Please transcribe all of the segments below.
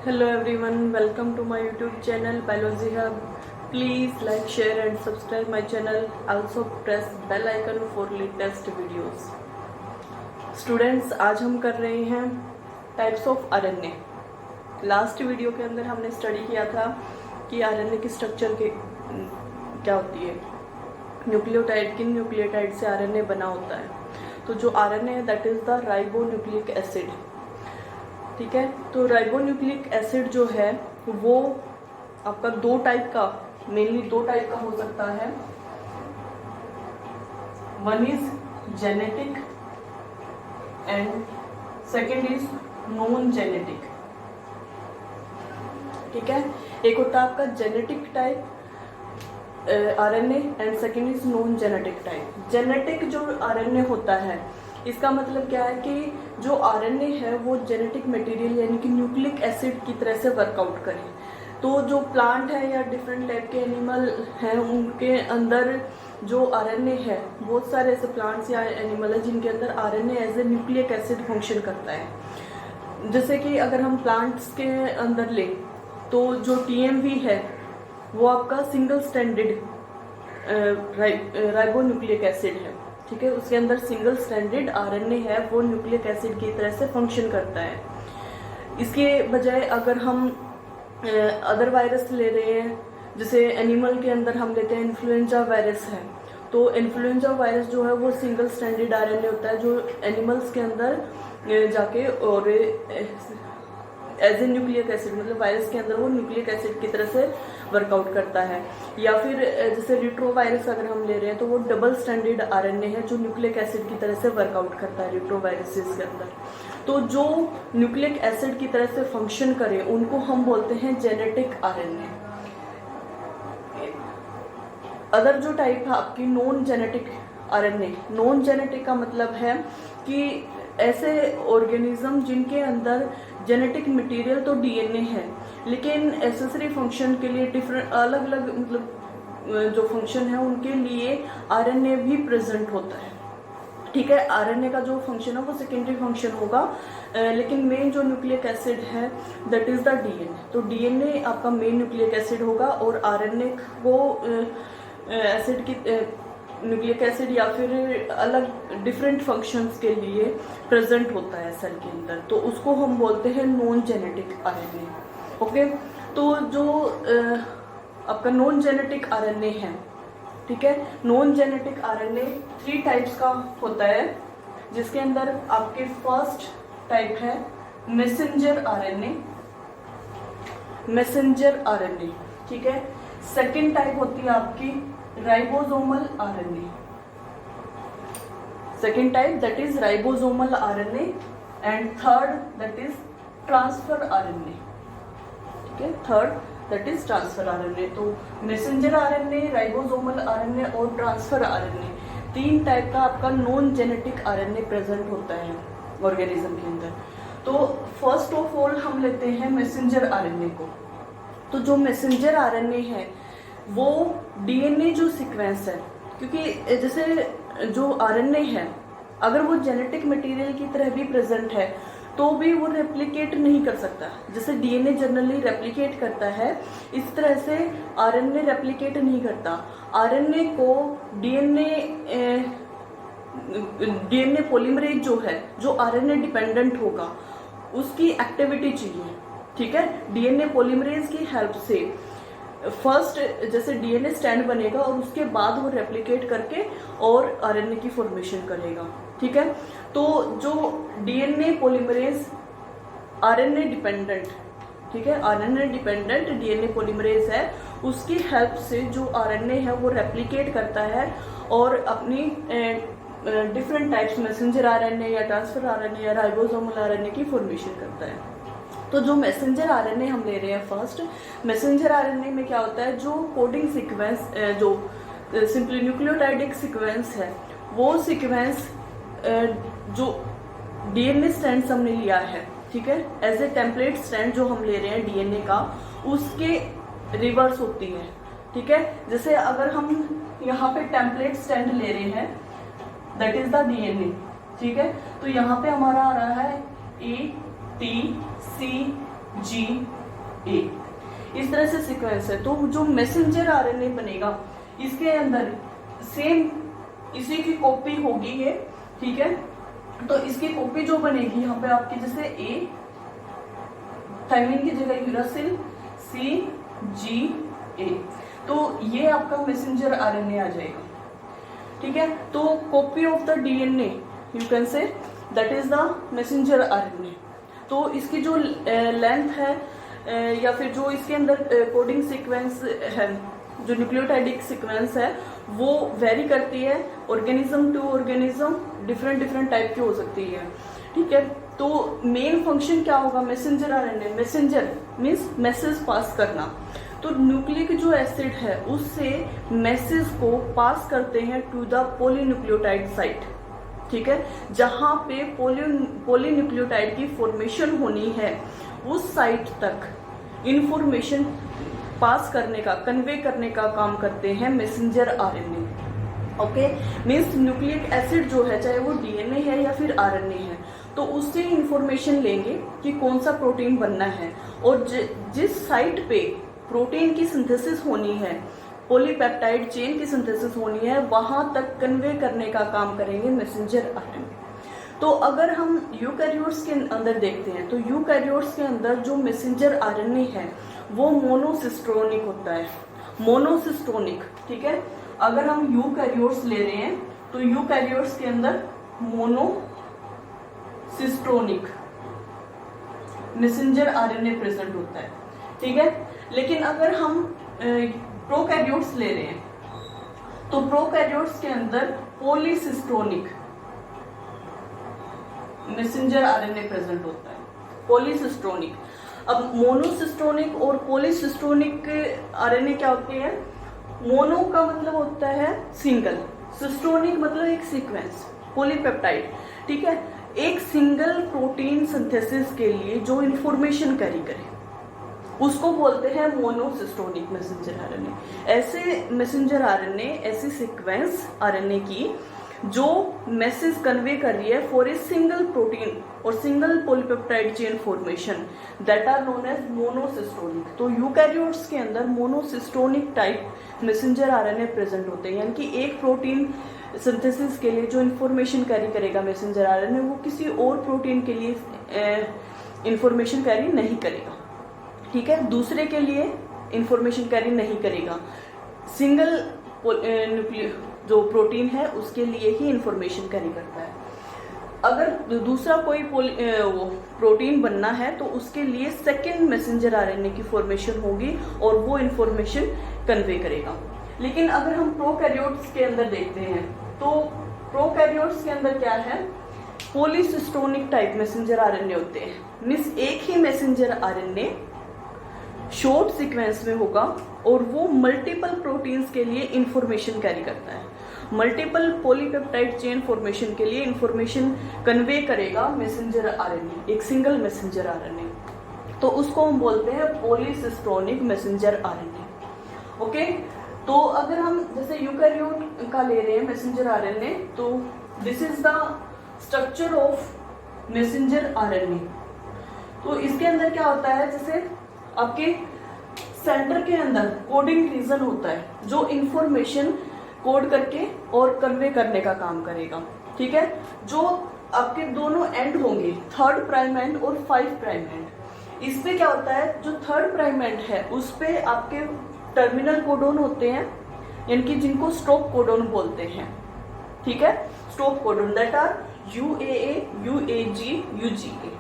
Hello everyone, welcome to my YouTube channel Biology Hub. Please like, share and subscribe my channel. Also press bell icon for latest videos. Students, आज हम कर रहे हैं types of RNA. Last video के अंदर हमने study किया था कि आरएनए की स्ट्रक्चर के क्या होती है, न्यूक्लियोटाइड, किन न्यूक्लियोटाइड से आरएनए बना होता है। तो जो आरएनए है that is the ribonucleic acid. ठीक है, तो राइबोन्यूक्लिक एसिड जो है वो आपका दो टाइप का, मेनली दो टाइप का हो सकता है। One is genetic and second is non genetic. ठीक है, एक होता है आपका genetic type RNA and second is non genetic type. Genetic जो आरएनए होता है इसका मतलब क्या है कि जो आरएनए है वो जेनेटिक मटेरियल यानी कि न्यूक्लिक एसिड की तरह से वर्कआउट करे। तो जो प्लांट है या डिफरेंट टाइप के एनिमल हैं उनके अंदर जो आरएनए है, बहुत सारे ऐसे प्लांट्स या एनिमल है जिनके अंदर RNA as a nucleic acid function करता है। जैसे कि अगर हम प्लांट्स के अंदर ले तो जो टीएमवी है वो आपका सिंगल स्टैंडर्ड राइबोन्यूक्लिक एसिड है। ठीक है, उसके अंदर सिंगल स्टैंडर्ड आरएनए है, वो न्यूक्लिक एसिड की तरह से फंक्शन करता है। इसके बजाय अगर हम अदर वायरस ले रहे हैं, जैसे एनिमल के अंदर हम लेते हैं इन्फ्लुएंजा वायरस है, तो इन्फ्लुएंजा वायरस जो है वो सिंगल स्टैंडर्ड आरएनए होता है जो एनिमल्स के अंदर जाके और एज ए न्यूक्लिक एसिड, मतलब वायरस के अंदर वो न्यूक्लिक एसिड की तरह से वर्कआउट करता है। या फिर जैसे रिट्रोवायरस अगर हम ले रहे हैं तो वो डबल स्टैंडर्ड आरएनए है जो न्यूक्लिक एसिड की तरह से वर्कआउट करता है रिट्रोवायरसेस के अंदर। तो जो न्यूक्लिक एसिड की तरह से फंक्शन करे उनको हम बोलते हैं जेनेटिक आरएनए। अदर जो टाइप है आपकी non genetic RNA. Non genetic का मतलब है कि ऐसे ऑर्गेनिज्म जिनके अंदर जेनेटिक मटेरियल तो डीएनए है लेकिन एसेसरी फंक्शन के लिए डिफरेंट अलग अलग मतलब जो फंक्शन है उनके लिए आरएनए भी प्रेजेंट होता है। ठीक है, आरएनए का जो फंक्शन है वो सेकेंडरी फंक्शन होगा, लेकिन मेन जो न्यूक्लिक एसिड है दैट इज द डीएनए। तो डीएनए आपका मेन न्यूक्लिक एसिड होगा और आरएनए को एसिड की न्यूक्लिक एसिड या फिर अलग डिफरेंट फंक्शंस के लिए प्रेजेंट होता है सेल के अंदर, तो उसको हम बोलते हैं नॉन जेनेटिक आरएनए। ओके, तो जो आपका नॉन जेनेटिक आरएनए है, ठीक है, नॉन जेनेटिक आरएनए 3 टाइप्स का होता है, जिसके अंदर आपके फर्स्ट टाइप है मैसेंजर आरएनए। मैसेंजर आरएनए, ठीक है। सेकेंड टाइप होती है आपकी ribosomal RNA. Second type that is ribosomal RNA and third that is transfer RNA. ठीक है, third that is transfer RNA. तो मैसेंजर आरएनए, राइबोसोमल आरएनए और ट्रांसफर आरएनए 3 टाइप का आपका नॉन जेनेटिक आरएनए प्रेजेंट होता है ऑर्गेनिज्म के अंदर। तो फर्स्ट ऑफ ऑल हम लेते हैं मैसेंजर आरएनए को। तो जो मैसेंजर आरएनए है वो डीएनए जो सीक्वेंस है, क्योंकि जैसे जो आरएनए है अगर वो जेनेटिक मटेरियल की तरह भी प्रेजेंट है तो भी वो रेप्लिकेट नहीं कर सकता। जैसे डीएनए जनरली रेप्लिकेट करता है इस तरह से आरएनए रेप्लिकेट नहीं करता। आरएनए को डीएनए पॉलीमरेज जो है, जो आरएनए डिपेंडेंट होगा, उसकी एक्टिविटी चाहिए। ठीक है, डीएनए पॉलीमरेज की हेल्प से फर्स्ट जैसे डीएनए स्टैंड बनेगा और उसके बाद वो रेप्लिकेट करके और आरएनए की फॉर्मेशन करेगा। ठीक है, तो जो डीएनए पॉलीमरेज आरएनए डिपेंडेंट, ठीक है, आरएनए डिपेंडेंट डीएनए पॉलीमरेज है, उसकी हेल्प से जो आरएनए है वो रेप्लिकेट करता है और अपनी डिफरेंट टाइप्स मैसेंजर आरएनए या ट्रांसफर आरएनए या राइबोसोमल आरएनए की फॉर्मेशन करता है। तो जो मैसेंजर आरएनए हम ले रहे हैं फर्स्ट, मैसेंजर आरएनए में क्या होता है, जो कोडिंग सीक्वेंस, जो सिंपली न्यूक्लियोटाइडिक सीक्वेंस है, वो सीक्वेंस जो डीएनए स्ट्रैंड्स हमने लिया है, ठीक है, एज ए टेम्पलेट स्ट्रैंड जो हम ले रहे हैं डीएनए का, उसके रिवर्स होती है। ठीक है, जैसे अगर हम यहाँ पे टेम्पलेट स्ट्रैंड ले रहे हैं दैट इज द डीएनए। ठीक है, तो यहाँ पे हमारा आ रहा है A T C जी ए, इस तरह से सीक्वेंस है। तो जो मैसेंजर आरएनए बनेगा इसके अंदर सेम इसी की कॉपी होगी ये, ठीक है। तो इसकी कॉपी जो बनेगी यहाँ पे आपकी, जैसे ए थायमिन की जगह यूरासिल, सी जी ए, तो ये आपका मैसेंजर आरएनए आ जाएगा, ठीक है। तो copy of the DNA you can say that is the messenger RNA. तो इसकी जो लेंथ है या फिर जो इसके अंदर कोडिंग सीक्वेंस है, जो न्यूक्लियोटाइडिक सीक्वेंस है, वो वेरी करती है organism to organism, different type की हो सकती है, ठीक है। तो मेन फंक्शन क्या होगा messenger RNA, messenger means message pass करना। तो न्यूक्लिक जो एसिड है उससे मैसेज को पास करते हैं टू द पॉलीन्यूक्लियोटाइड साइट, ठीक है। जहां पे पॉलीन्यूक्लियोटाइड की फॉर्मेशन होनी है उस साइट तक इंफॉर्मेशन पास करने का, कन्वे करने का काम करते हैं messenger RNA. Okay, means nucleic acid जो है चाहे वो डीएनए है या फिर आरएनए है, तो उससे इंफॉर्मेशन लेंगे कि कौन सा प्रोटीन बनना है, और जिस साइट पे प्रोटीन की सिंथेसिस होनी है, पॉलीपेप्टाइड चेन की सिंथेसिस होनी है, वहां तक कन्वे करने का काम करेंगे मैसेंजर आरएनए। तो अगर हम यूकैरियोट्स के अंदर देखते हैं तो यूकैरियोट्स के अंदर जो मैसेंजर आरएनए है वो मोनोसिस्टोनिक होता है, मोनोसिस्टोनिक, ठीक है। अगर हम यूकैरियोट्स ले रहे हैं तो यूकैरियोट्स के अंदर मोनोसिस्टोनिक मैसेंजर आरएनए प्रेजेंट होता है, ठीक है। लेकिन अगर हम प्रोकैरियोट्स ले रहे हैं तो प्रोकैरियोट्स के अंदर पॉलीसिस्टोनिक मैसेंजर आरएनए प्रेजेंट होता है, पॉलीसिस्टोनिक। अब मोनोसिस्टोनिक और पॉलीसिस्टोनिक आरएनए क्या होते हैं? मोनो का मतलब होता है सिंगल, सिस्टोनिक मतलब एक सीक्वेंस, पॉलीपेप्टाइड, ठीक है। एक सिंगल प्रोटीन सिंथेसिस के लिए जो इंफॉर्मेशन कैरी करे उसको बोलते हैं मोनोसिस्टोनिक मैसेंजर आरएनए। ऐसे मैसेंजर आरएनए, ऐसी सीक्वेंस आरएनए की जो मैसेज कन्वे कर रही है फॉर ए सिंगल प्रोटीन और single polypeptide chain formation, that are known as monocistronic. तो यूकैरियोट्स के अंदर monocistronic type messenger RNA present होते हैं, यानी कि एक प्रोटीन सिंथेसिस के लिए जो इंफॉर्मेशन कैरी करेगा मैसेंजर आरएनए, वो किसी और प्रोटीन के लिए इंफॉर्मेशन कैरी नहीं करेगा, ठीक है। दूसरे के लिए इंफॉर्मेशन कैरी नहीं करेगा, सिंगल जो प्रोटीन है उसके लिए ही इंफॉर्मेशन कैरी करता है। अगर दूसरा कोई प्रोटीन बनना है तो उसके लिए सेकेंड मैसेंजर आरएनए की फॉर्मेशन होगी और वो इंफॉर्मेशन कन्वे करेगा। लेकिन अगर हम प्रोकैरियोट्स के अंदर देखते हैं तो प्रोकैरियोट्स के अंदर क्या है? पॉलीसिस्टोनिक टाइप मैसेंजर आरएनए होते हैं, मीन्स एक ही मैसेंजर आरएनए शॉर्ट सीक्वेंस में होगा और वो मल्टीपल प्रोटीन्स के लिए इंफॉर्मेशन कैरी करता है, मल्टीपल पॉलीपेप्टाइड चेन फॉर्मेशन के लिए इंफॉर्मेशन कन्वे करेगा मैसेंजर आरएनए, एक सिंगल मैसेंजर आरएनए। तो उसको हम बोलते हैं पॉलीसिस्टोनिक मैसेंजर आरएनए। ओके, तो अगर हम जैसे यूकैरियोट का ले रहे हैं मैसेंजर आरएनए, तो this is the structure of messenger RNA. तो इसके अंदर क्या होता है, जैसे आपके सेंटर के अंदर कोडिंग रीजन होता है जो इंफॉर्मेशन कोड करके और कन्वे करने का काम करेगा, ठीक है। जो आपके दोनों एंड होंगे, 3rd प्राइम एंड और 5 प्राइम एंड, इस पे क्या होता है, जो 3rd प्राइम एंड है उस पे आपके टर्मिनल कोडोन होते हैं, यानी कि जिनको स्टॉप कोडोन बोलते हैं, ठीक है। Stop codon that are UAA, UAG, UGA,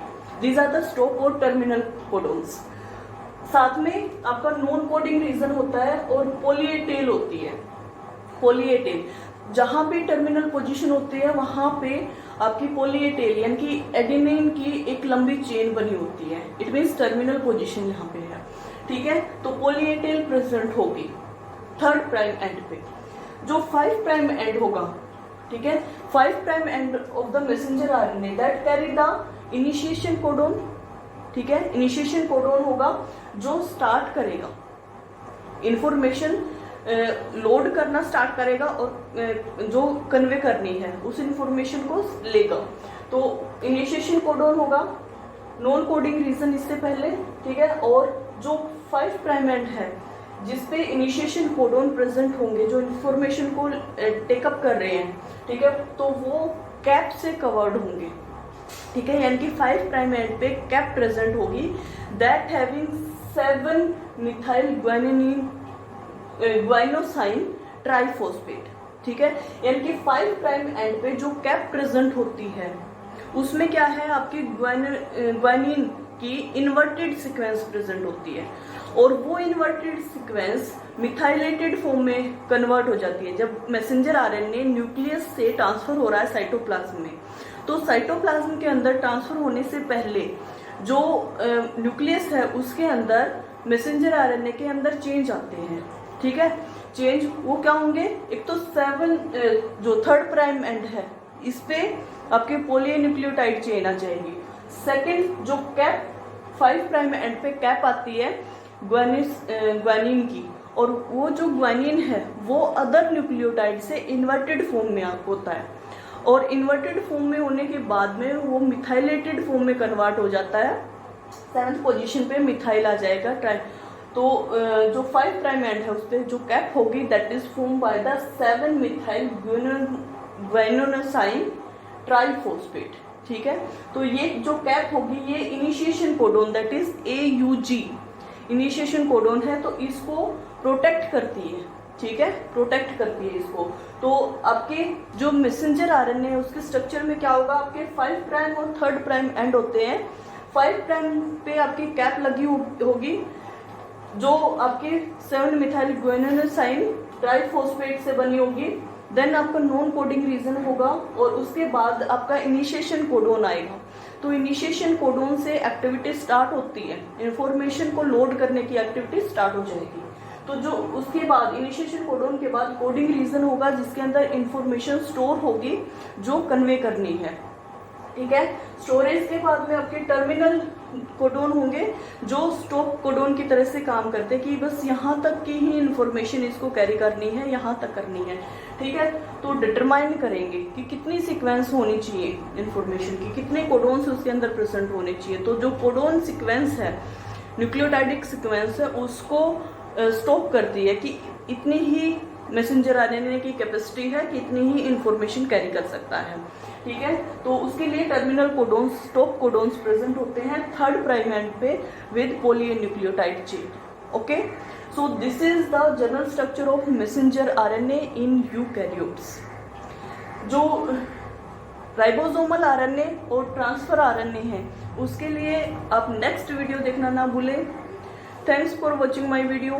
these are the stop और टर्मिनल कोडोन्स। साथ में आपका नॉन कोडिंग रीजन होता है और पॉली ए टेल होती है, पॉली ए टेल, जहां पे टर्मिनल पोजीशन होती है वहां पे आपकी पॉली ए टेल यानी कि एडेनिन की एक लंबी चेन बनी होती है, इट मीन्स टर्मिनल पोजीशन यहाँ पे है, ठीक है। तो पॉली ए टेल प्रेजेंट होगी 3rd प्राइम एंड पे। जो 5 प्राइम एंड होगा, ठीक है, 5 prime end of the messenger RNA that carry the initiation codon, ठीक है। इनिशिएशन कोडोन होगा जो स्टार्ट करेगा इंफॉर्मेशन लोड करना स्टार्ट करेगा और जो कन्वे करनी है उस इंफॉर्मेशन को लेगा। तो इनिशिएशन कोडोन होगा नॉन कोडिंग रीजन इससे पहले, ठीक है। और जो 5 प्राइम एंड है जिसपे इनिशिएशन कोडोन प्रेजेंट होंगे, जो इन्फॉर्मेशन को टेकअप कर रहे हैं, ठीक है, तो वो कैप से कवर्ड होंगे, ठीक है। यानी कि 5 प्राइम एंड पे कैप प्रेजेंट होगी, that having 7 methyl guanosine triphosphate, ठीक है। यानी कि 5 प्राइम एंड पे जो कैप प्रेजेंट होती है उसमें क्या है, आपकी ग्वानिन की इन्वर्टेड सीक्वेंस प्रेजेंट होती है, और वो इन्वर्टेड सीक्वेंस मिथाइलेटेड फॉर्म में कन्वर्ट हो जाती है जब मैसेंजर आरएनए न्यूक्लियस से ट्रांसफर हो रहा है साइटोप्लाज्म में। तो साइटोप्लाज्म के अंदर ट्रांसफर होने से पहले जो न्यूक्लियस है उसके अंदर मैसेंजर आरएनए के अंदर चेंज आते हैं, ठीक है। चेंज वो क्या होंगे, एक तो 7 जो 3rd प्राइम एंड है इस पे आपके पॉलीन्यूक्लियोटाइड चेन आ जाएगी। सेकंड जो कैप 5 प्राइम एंड पे कैप आती है ग्वानिन की, और वो जो ग्वानिन है वो अदर न्यूक्लियोटाइड से इन्वर्टेड फॉर्म में होता है, और इन्वर्टेड फॉर्म में होने के बाद में वो मिथाइलेटेड फॉर्म में कन्वर्ट हो जाता है। 7th पोजीशन पे मिथाइल आ जाएगा। तो जो 5 प्राइम एंड है उस पर जो कैप होगी that is form by the 7 methyl guanosine triphosphate, ठीक है। तो ये जो कैप होगी ये initiation codon that is AUG initiation codon है, तो इसको प्रोटेक्ट करती है, ठीक है, प्रोटेक्ट करती है इसको। तो आपके जो मैसेंजर आरएनए है उसके स्ट्रक्चर में क्या होगा, आपके 5 प्राइम और 3rd प्राइम एंड होते हैं। 5 प्राइम पे आपकी कैप लगी होगी जो आपके 7 मिथाइल ग्वानिनोसाइन ट्राइफॉस्फेट से बनी होगी। देन आपका नॉन कोडिंग रीजन होगा, और उसके बाद आपका इनिशिएशन कोडोन आएगा। तो इनिशिएशन कोडोन से एक्टिविटी स्टार्ट होती है, इंफॉर्मेशन को लोड करने की एक्टिविटी स्टार्ट हो जाएगी। तो जो उसके बाद इनिशिएशन कोडोन के बाद कोडिंग रीजन होगा जिसके अंदर इंफॉर्मेशन स्टोर होगी जो कन्वे करनी है, ठीक है। स्टोरेज के बाद में आपके टर्मिनल कोडोन होंगे जो स्टॉप कोडोन की तरह से काम करते हैं कि बस यहाँ तक की ही इंफॉर्मेशन इसको कैरी करनी है, यहाँ तक करनी है, ठीक है। तो डिटरमाइन करेंगे कि कितनी सीक्वेंस होनी चाहिए इंफॉर्मेशन की, कितने कोडोन्स उसके अंदर प्रेजेंट होने चाहिए। तो जो कोडोन सीक्वेंस है, न्यूक्लियोटाइडिक सीक्वेंस है, उसको स्टॉप करती है कि इतनी ही मैसेंजर आरएनए की कैपेसिटी है कि इतनी ही इंफॉर्मेशन कैरी कर सकता है, ठीक है। तो उसके लिए terminal codons, stop codons present होते हैं 3rd प्राइम एंड पे with polynucleotide chain, okay. So this is the general structure of messenger RNA in eukaryotes. जो राइबोसोमल आरएनए और ट्रांसफर आरएनए है उसके लिए आप नेक्स्ट वीडियो देखना ना भूलें। Thanks for watching my video.